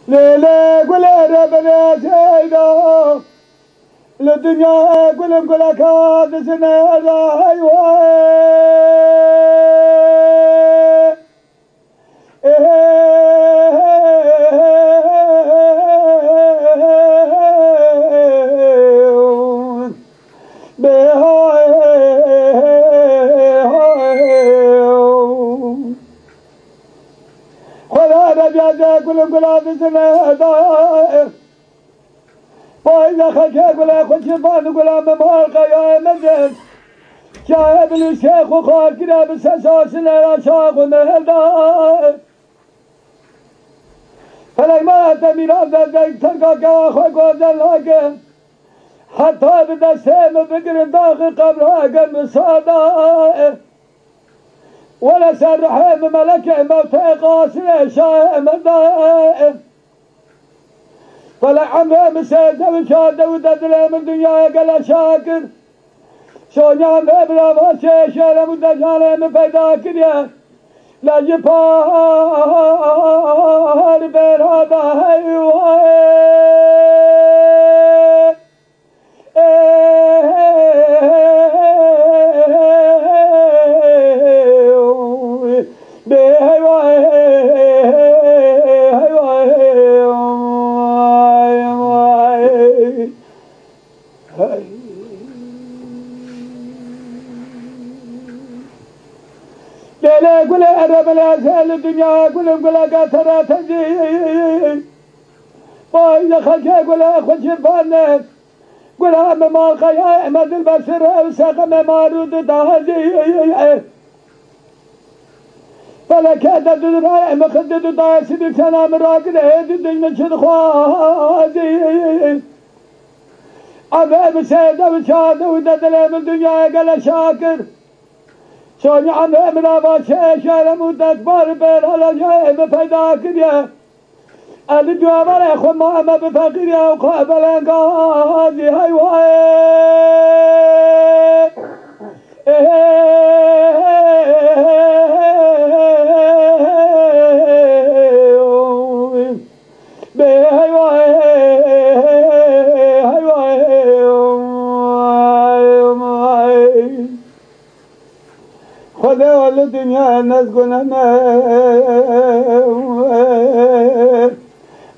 ليلة قولي ربنا سيدا للدنيا قولم قولك هذا سنة أيوة قولم قول هذا سنة دائر وإذا خشى قول أخذ شفان قول ممارقة يا مزل شاهد الشيخ وخال كلاب الساساس لا شاق ومهل دائر فلما تمير هذا زيك تلقى كاخوة قوزن لاقن حتى بدا سيم فكر داخل قبل هاقن مصادائر ولا سرحيم ملكه موتى قاسر شاهم دائر فلعمه مسيده وشاده وددله من دنيا قال شاكر شونيان بلا باشي شيره ودجاله من فيدا كريه لا جبار بين هذا هيوه ليلة قول أرب الأسهل الدنيا قول قاترة تجي وإذا خلقه قول أخذ شفانك قول أم مالقا يا أحمد البشر وساقم مارود تهجي فلكاد تدرى مخدد تاسد سنة مراقل هيد الدين شدخوازي أباب سيدة وشادة وددل من الدنيا قال شاكر شوني عم امنا باشي شارم ودكبار بين على جايب فداكر يا الدوا مرا خو ما ام بفقر يا وقابلن قاضي هاي خذوا الدنيا الناس قلنا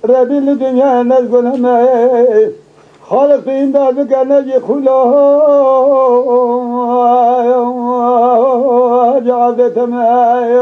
ربي الدنيا الناس قلنا خالق في إمدادك نجي خلاه جعلت معي